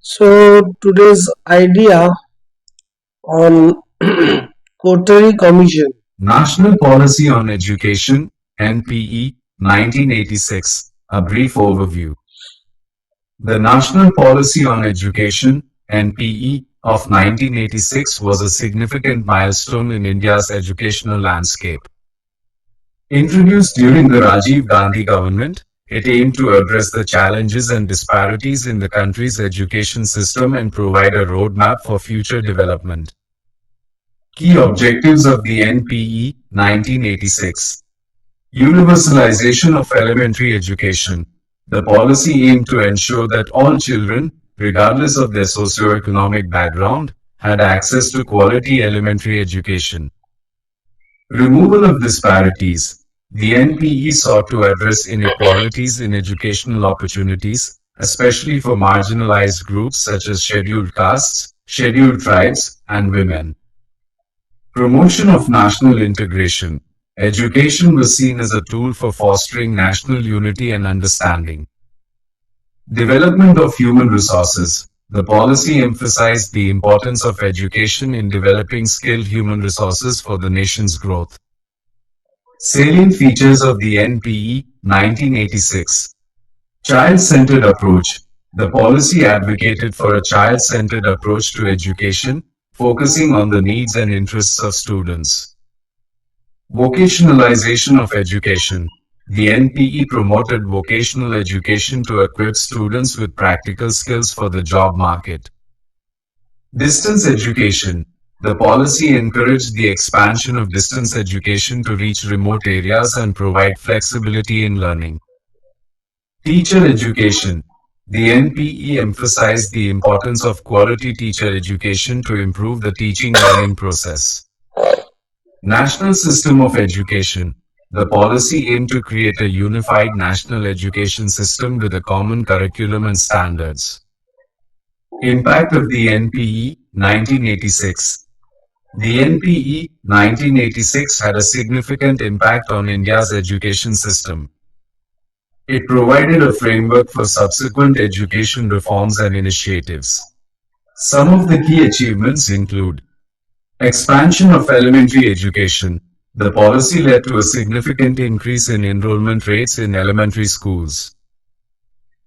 So today's idea on Coterie Commission. National Policy on Education, NPE, 1986. A brief overview. The National Policy on Education, NPE, of 1986 was a significant milestone in India's educational landscape. Introduced during the Rajiv Gandhi government, it aimed to address the challenges and disparities in the country's education system and provide a roadmap for future development. Key objectives of the NPE 1986. Universalization of elementary education. The policy aimed to ensure that all children, regardless of their socio-economic background, had access to quality elementary education. Removal of disparities. The NPE sought to address inequalities in educational opportunities, especially for marginalized groups such as scheduled castes, scheduled tribes, and women. Promotion of national integration. Education was seen as a tool for fostering national unity and understanding. Development of human resources. The policy emphasized the importance of education in developing skilled human resources for the nation's growth. Salient features of the NPE 1986. Child-centered approach. The policy advocated for a child-centered approach to education, focusing on the needs and interests of students. Vocationalization of education. The NPE promoted vocational education to equip students with practical skills for the job market. Distance education. The policy encouraged the expansion of distance education to reach remote areas and provide flexibility in learning. Teacher education. The NPE emphasized the importance of quality teacher education to improve the teaching learning process. National System of Education. The policy aimed to create a unified national education system with a common curriculum and standards. Impact of the NPE 1986. The NPE 1986 had a significant impact on India's education system. It provided a framework for subsequent education reforms and initiatives. Some of the key achievements include expansion of elementary education. The policy led to a significant increase in enrollment rates in elementary schools.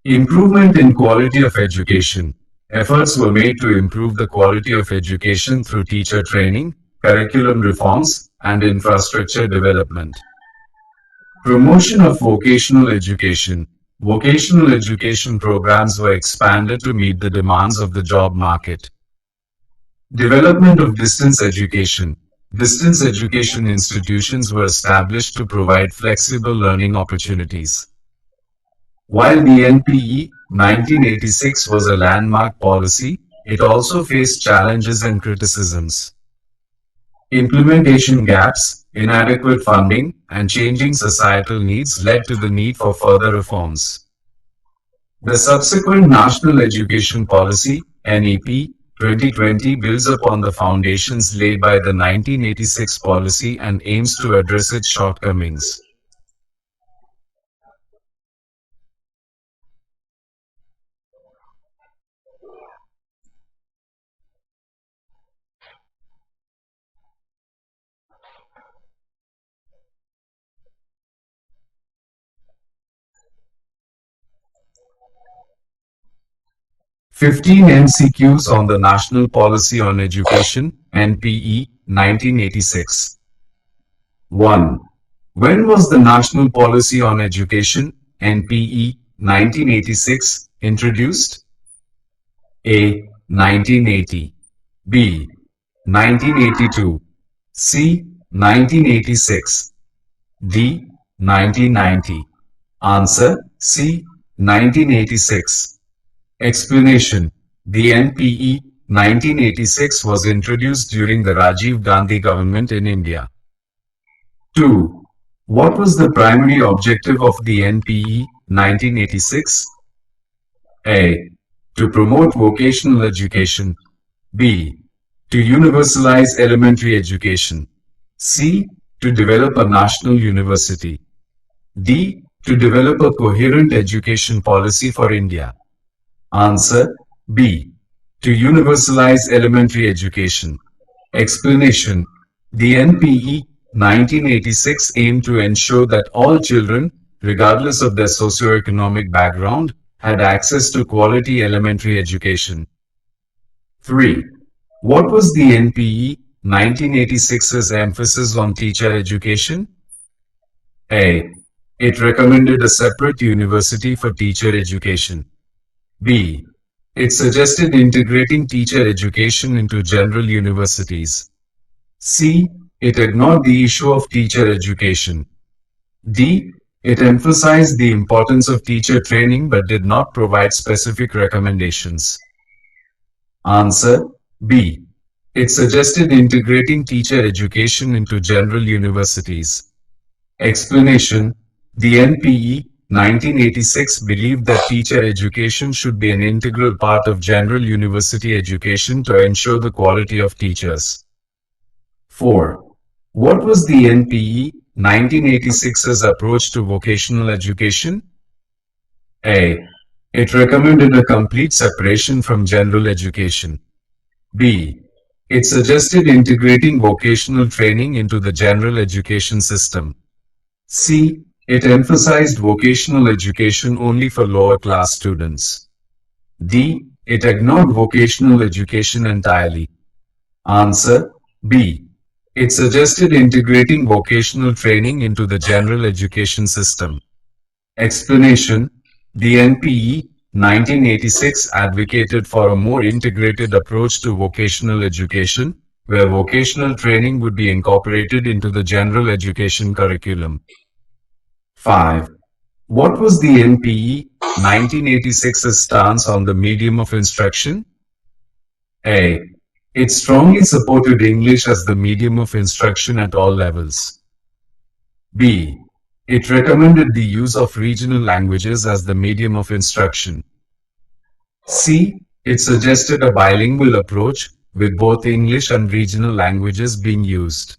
Improvement in quality of education. Efforts were made to improve the quality of education through teacher training, curriculum reforms, and infrastructure development. Promotion of vocational education. Vocational education programs were expanded to meet the demands of the job market. Development of distance education. Distance education institutions were established to provide flexible learning opportunities. While the NPE 1986 was a landmark policy, it also faced challenges and criticisms. Implementation gaps, inadequate funding, and changing societal needs led to the need for further reforms. The subsequent National Education Policy, NEP, 2020 builds upon the foundations laid by the 1986 policy and aims to address its shortcomings. Fifteen MCQs on the National Policy on Education, NPE, 1986. 1. When was the National Policy on Education, NPE, 1986, introduced? A. 1980. B. 1982. C. 1986. D. 1990. Answer C. 1986. Explanation. The NPE 1986 was introduced during the Rajiv Gandhi government in India. 2. What was the primary objective of the NPE 1986? A. To promote vocational education. B. To universalize elementary education. C. To develop a national university. D. To develop a coherent education policy for India. Answer B. To universalize elementary education. Explanation. The NPE 1986 aimed to ensure that all children, regardless of their socioeconomic background, had access to quality elementary education. 3. What was the NPE 1986's emphasis on teacher education? A. It recommended a separate university for teacher education. B. It suggested integrating teacher education into general universities. C. It ignored the issue of teacher education. D. It emphasized the importance of teacher training but did not provide specific recommendations. Answer. B. It suggested integrating teacher education into general universities. Explanation. The NPE 1986 believed that teacher education should be an integral part of general university education to ensure the quality of teachers. 4. What was the NPE 1986's approach to vocational education? A. It recommended a complete separation from general education. B. It suggested integrating vocational training into the general education system. C. It emphasized vocational education only for lower class students. D. It ignored vocational education entirely. Answer. B. It suggested integrating vocational training into the general education system. Explanation. The NPE 1986 advocated for a more integrated approach to vocational education, where vocational training would be incorporated into the general education curriculum. 5. What was the NPE 1986's stance on the medium of instruction? A. It strongly supported English as the medium of instruction at all levels. B. It recommended the use of regional languages as the medium of instruction. C. It suggested a bilingual approach with both English and regional languages being used.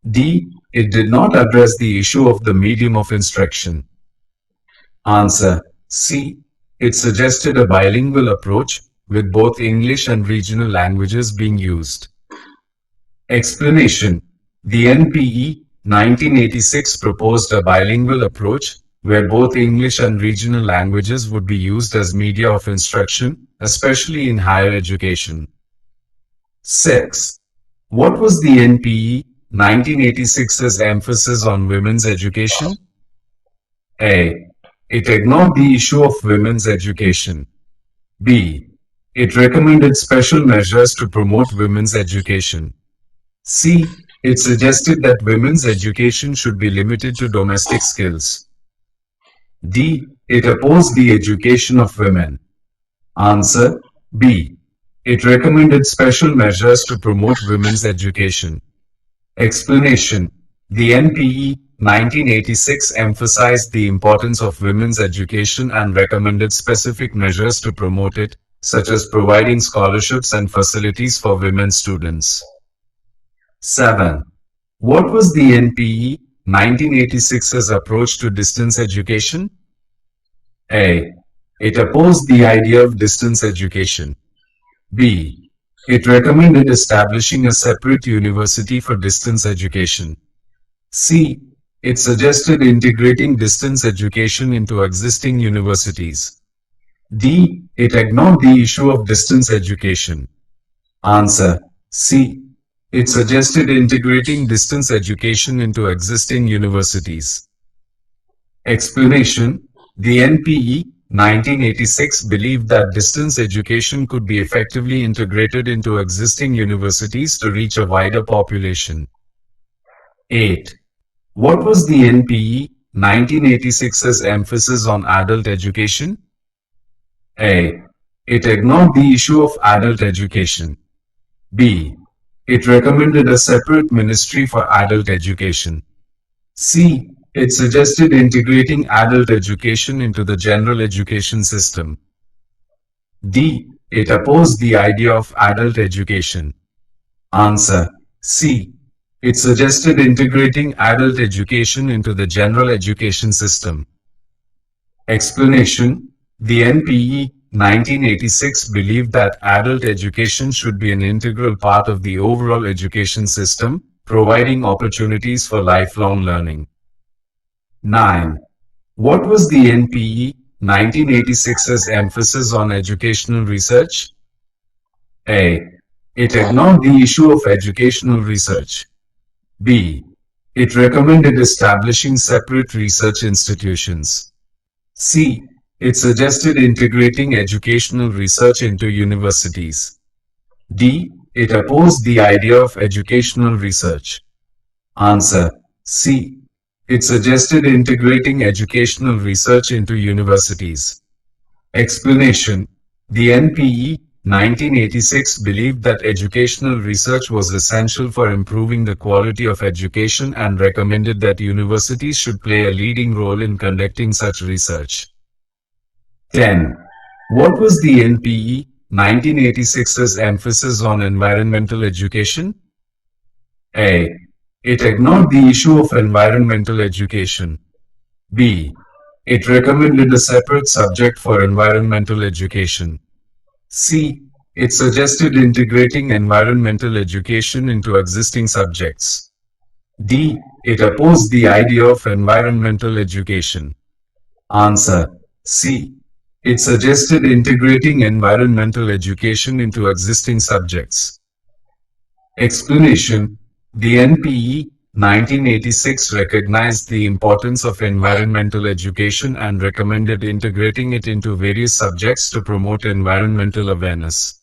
D. It did not address the issue of the medium of instruction. Answer. C. It suggested a bilingual approach with both English and regional languages being used. Explanation. The NPE 1986 proposed a bilingual approach where both English and regional languages would be used as media of instruction, especially in higher education. 6. What was the NPE 1986's emphasis on women's education? A. It ignored the issue of women's education. B. It recommended special measures to promote women's education. C. It suggested that women's education should be limited to domestic skills. D. It opposed the education of women. Answer. B. It recommended special measures to promote women's education. Explanation. The NPE 1986 emphasized the importance of women's education and recommended specific measures to promote it, such as providing scholarships and facilities for women students. 7. What was the NPE 1986's approach to distance education? A. It opposed the idea of distance education. B. It recommended establishing a separate university for distance education. C. It suggested integrating distance education into existing universities. D. It ignored the issue of distance education. Answer. C. It suggested integrating distance education into existing universities. Explanation. The NPE 1986 believed that distance education could be effectively integrated into existing universities to reach a wider population. 8. What was the NPE 1986's emphasis on adult education? A. It ignored the issue of adult education. B. It recommended a separate ministry for adult education. C. It suggested integrating adult education into the general education system. D. It opposed the idea of adult education. Answer. C. It suggested integrating adult education into the general education system. Explanation. The NPE 1986 believed that adult education should be an integral part of the overall education system, providing opportunities for lifelong learning. 9. What was the NPE 1986's emphasis on educational research? A. It ignored the issue of educational research. B. It recommended establishing separate research institutions. C. It suggested integrating educational research into universities. D. It opposed the idea of educational research. Answer. C. It suggested integrating educational research into universities. Explanation. The NPE 1986 believed that educational research was essential for improving the quality of education and recommended that universities should play a leading role in conducting such research. 10. What was the NPE 1986's emphasis on environmental education? A. It ignored the issue of environmental education. B. It recommended a separate subject for environmental education. C. It suggested integrating environmental education into existing subjects. D. It opposed the idea of environmental education. Answer. C. It suggested integrating environmental education into existing subjects. Explanation. The NPE 1986 recognized the importance of environmental education and recommended integrating it into various subjects to promote environmental awareness.